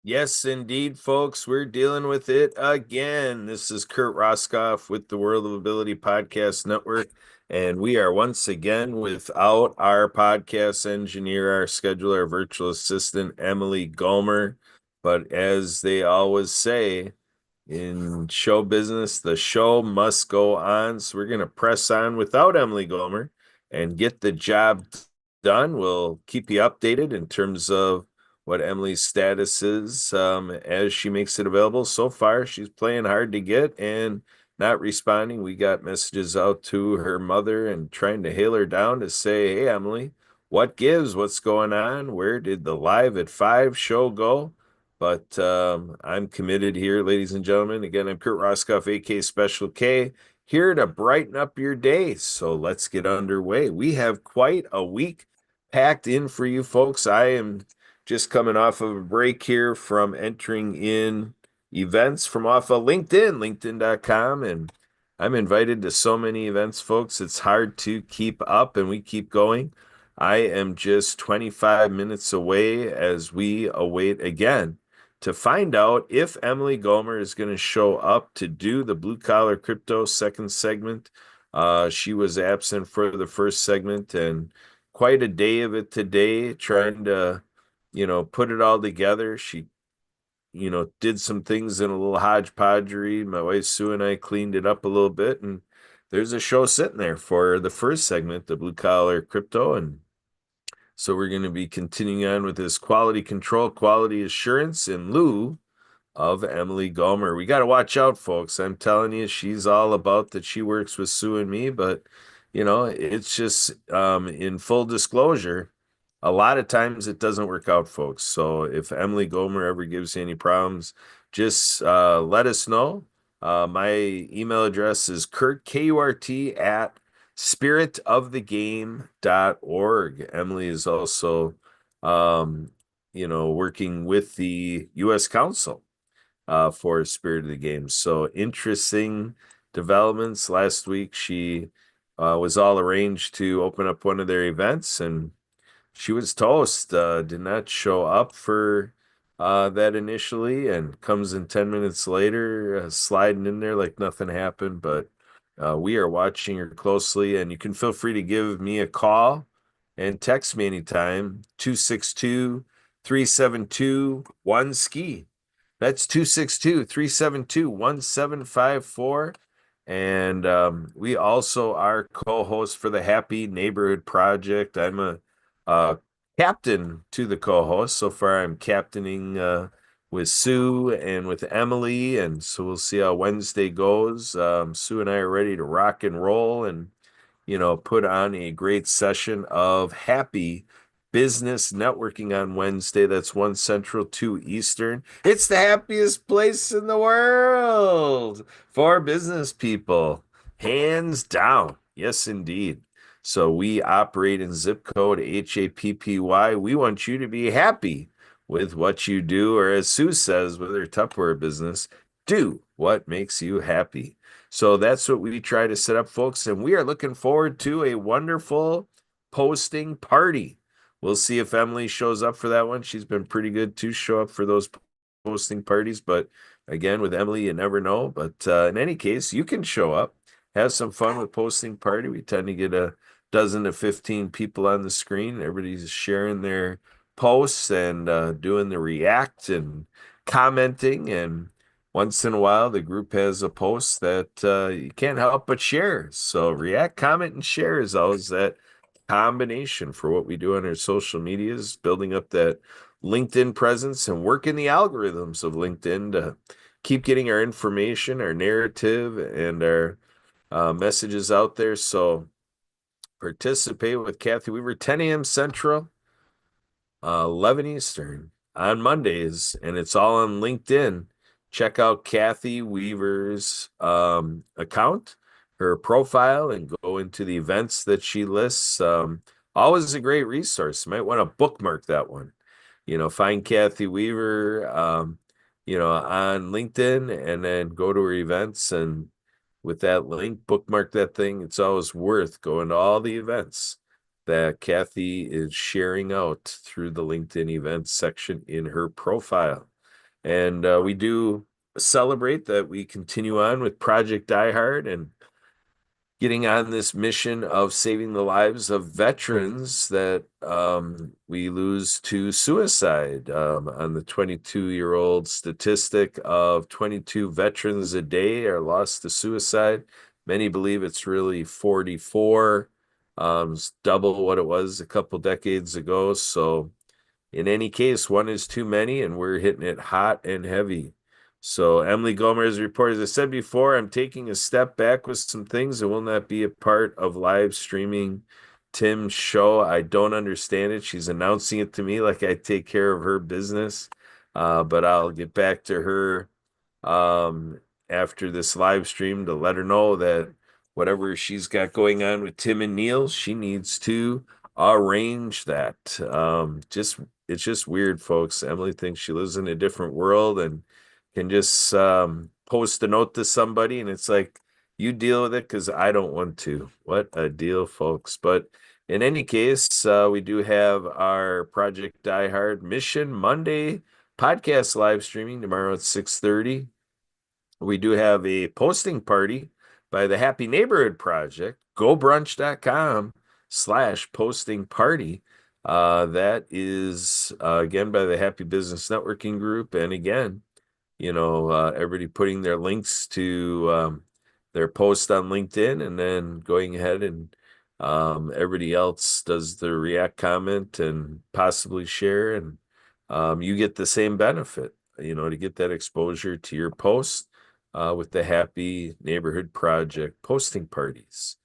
Yes, indeed, folks. We're dealing with it again. This is Kurt Roskoff with the World of Ability Podcast Network, and we are once again without our podcast engineer, our scheduler, our virtual assistant, Emily Gomer. But as they always say in show business, the show must go on. So we're going to press on without Emily Gomer and get the job done. We'll keep you updated in terms of what Emily's status is as she makes it available. So far, she's playing hard to get and not responding. We got messages out to her mother and trying to hail her down to say, "Hey, Emily, what gives? What's going on? Where did the Live at 5 show go?" But I'm committed here, ladies and gentlemen. Again, I'm Kurt Roskoff, AK Special K, here to brighten up your day. So let's get underway. We have quite a week packed in for you folks. I am just coming off of a break here from entering in events from off of linkedin.com. And I'm invited to so many events, folks. It's hard to keep up, and we keep going. I am just 25 minutes away as we await again to find out if Emily Gomer is going to show up to do the blue collar crypto second segment. She was absent for the first segment, and quite a day of it today, trying to, put it all together. She, did some things in a little hodgepodgery. My wife Sue and I cleaned it up a little bit, and there's a show sitting there for the first segment, the blue collar crypto. And so we're going to be continuing on with this quality control, quality assurance in lieu of Emily Gomer. We got to watch out, folks. I'm telling you, she's all about that. She works with Sue and me, but it's just in full disclosure, a lot of times it doesn't work out, folks. So if Emily Gomer ever gives you any problems, just let us know. My email address is Kurt, Kurt, at spiritofthegame.org. Emily is also, working with the U.S. Council for Spirit of the Game. So interesting developments. Last week, she was all arranged to open up one of their events, and she was toast. Did not show up for that initially, and comes in 10 minutes later, sliding in there like nothing happened. But we are watching her closely, and you can feel free to give me a call and text me anytime, 262-372-1SKI. That's 262-372-1754. And we also are co-hosts for the Happy Neighborhood Project. I'm a captain to the co-host. So far, I'm captaining with Sue and with Emily. And so we'll see how Wednesday goes. Sue and I are ready to rock and roll and, put on a great session of happy business networking on Wednesday. That's 1 Central, 2 Eastern. It's the happiest place in the world for business people, hands down. Yes, indeed. So we operate in zip code HAPPY. We want you to be happy with what you do, or as Sue says with her Tupperware business, do what makes you happy. So that's what we try to set up, folks. And we are looking forward to a wonderful posting party. We'll see if Emily shows up for that one. She's been pretty good to show up for those posting parties. But again, with Emily, you never know. But in any case, you can show up, have some fun with posting party. We tend to get a dozen to 15 people on the screen. Everybody's sharing their posts and doing the react and commenting. And once in a while, the group has a post that you can't help but share. So react, comment, and share is always that combination for what we do on our social medias, building up that LinkedIn presence and working the algorithms of LinkedIn to keep getting our information, our narrative, and our messages out there. So participate with Kathy Weaver, 10 a.m. Central, 11 Eastern on Mondays, and it's all on LinkedIn. Check out Kathy Weaver's account, her profile, and go into the events that she lists. Always a great resource. You might want to bookmark that one. Find Kathy Weaver, on LinkedIn, and then go to her events. And with that link, bookmark that thing. It's always worth going to all the events that Kathy is sharing out through the LinkedIn events section in her profile. And we do celebrate that we continue on with Project Die Hard and getting on this mission of saving the lives of veterans that we lose to suicide. On the 22-year-old statistic of 22 veterans a day are lost to suicide. Many believe it's really 44, it's double what it was a couple decades ago. So in any case, one is too many, and we're hitting it hot and heavy. So, Emily Gomez reported, as I said before, I'm taking a step back with some things that will not be a part of live streaming Tim's show. I don't understand it. She's announcing it to me like I take care of her business. But I'll get back to her um, after this live stream to let her know that whatever she's got going on with Tim and Neil, she needs to arrange that. Just it's just weird, folks. Emily thinks she lives in a different world and can just post a note to somebody, and it's like, you deal with it because I don't want to. What a deal, folks. But in any case, we do have our Project Die Hard Mission Monday podcast live streaming tomorrow at 6:30. We do have a posting party by the Happy Neighborhood Project, gobrunch.com/posting party. That is, again, by the Happy Business Networking Group. And again, everybody putting their links to their post on LinkedIn and then going ahead and everybody else does the react comment and possibly share. And you get the same benefit, to get that exposure to your post with the Happy Neighborhood Project posting parties.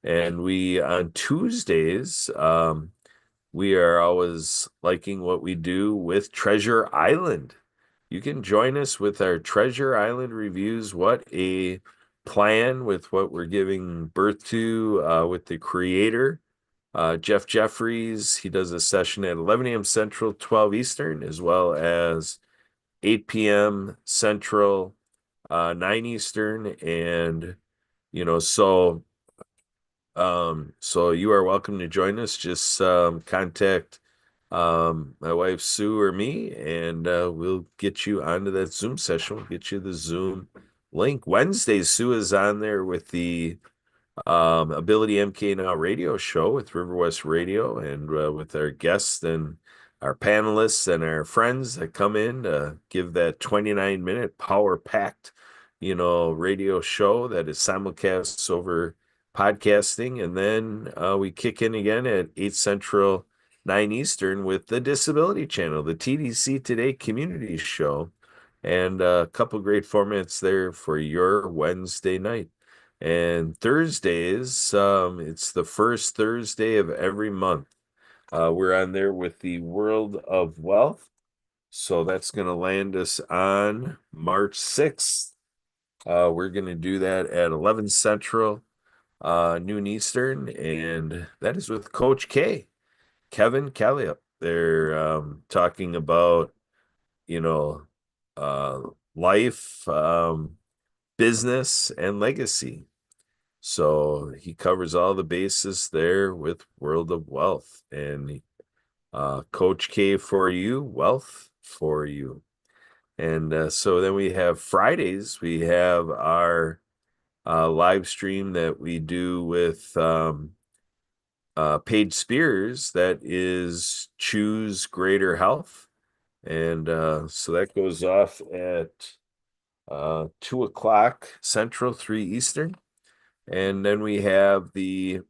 And we, on Tuesdays, we are always liking what we do with Treasure Island. You can join us with our Treasure Island reviews. What a plan with what we're giving birth to with the creator, Jeff Jeffries. He does a session at 11 a.m. Central, 12 Eastern, as well as 8 p.m. Central, 9 Eastern. And, so you are welcome to join us. Just contact my wife Sue or me, and we'll get you onto that Zoom session. We'll get you the Zoom link. Wednesdays, Sue is on there with the Ability MK Now radio show with River West Radio, and with our guests and our panelists and our friends that come in to give that 29-minute power-packed, radio show that is simulcast over podcasting. And then we kick in again at 8 Central, 9 Eastern with the Disability Channel, the TDC Today Community Show, and a couple great formats there for your Wednesday night. And Thursdays, it's the first Thursday of every month. We're on there with the World of Wealth. So that's going to land us on March 6th. We're going to do that at 11 Central, noon Eastern. And that is with Coach K, Kevin Calliop. They're talking about, uh, life, business, and legacy. So he covers all the bases there with World of Wealth. And Coach K for you, wealth for you. And so then we have Fridays, we have our live stream that we do with Paige Spears, that is Choose Greater Health. And so that goes off at 2 o'clock Central, 3 Eastern. And then we have the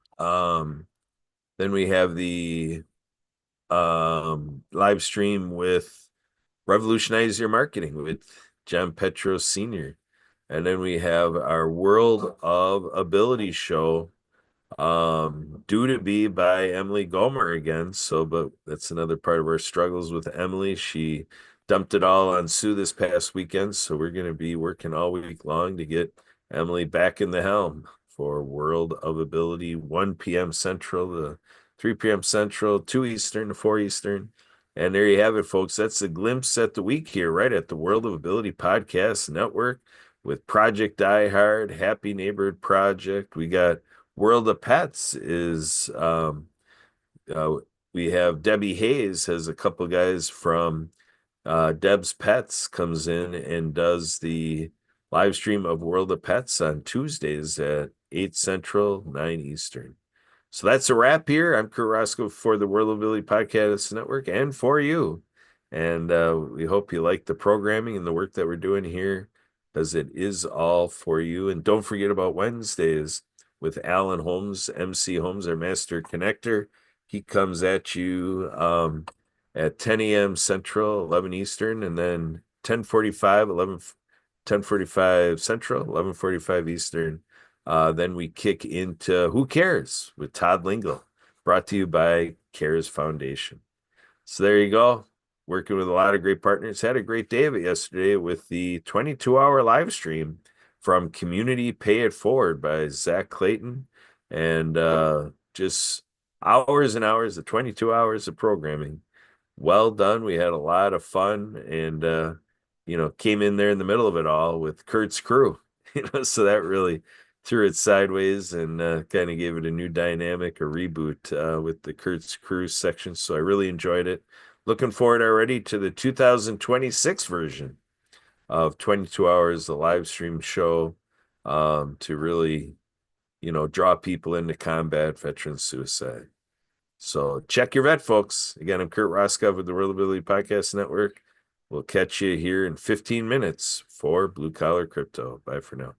um live stream with Revolutionize Your Marketing with John Petros Sr. And then we have our World of Ability show, due to be by Emily Gomer again. So, but that's another part of our struggles with Emily. She dumped it all on Sue this past weekend. So we're going to be working all week long to get Emily back in the helm for World of Ability, 1 p.m. Central to 3 p.m. Central, 2 Eastern to 4 Eastern. And there you have it, folks. That's a glimpse at the week here, right at the World of Ability Podcast Network with Project Die Hard, Happy Neighborhood Project. We got World of Pets is uh, we have Debbie Hayes has a couple guys from Deb's Pets comes in and does the live stream of World of Pets on Tuesdays at 8 Central, 9 Eastern. So that's a wrap here. I'm Kurt Roscoe for the World of Ability Podcast Network and for you. And we hope you like the programming and the work that we're doing here because it is all for you. And don't forget about Wednesdays with Alan Holmes, MC Holmes, our master connector. He comes at you at 10 a.m. Central, 11 Eastern, and then 10:45 Central, 11:45 Eastern. Then we kick into Who Cares with Todd Lingle, brought to you by Cares Foundation. So there you go. Working with a lot of great partners. Had a great day of it yesterday with the 22-hour live stream from Community Pay It Forward by Zach Clayton. And just hours and hours of 22 hours of programming. Well done. We had a lot of fun and came in there in the middle of it all with Kurt's crew. So that really threw it sideways and kind of gave it a new dynamic, a reboot with the Kurt's crew section. So I really enjoyed it. Looking forward already to the 2026 version of 22 Hours, the live stream show to really, draw people into combat, veteran suicide. So check your vet, folks. Again, I'm Kurt Roscoe with the World Ability Podcast Network. We'll catch you here in 15 minutes for Blue Collar Crypto. Bye for now.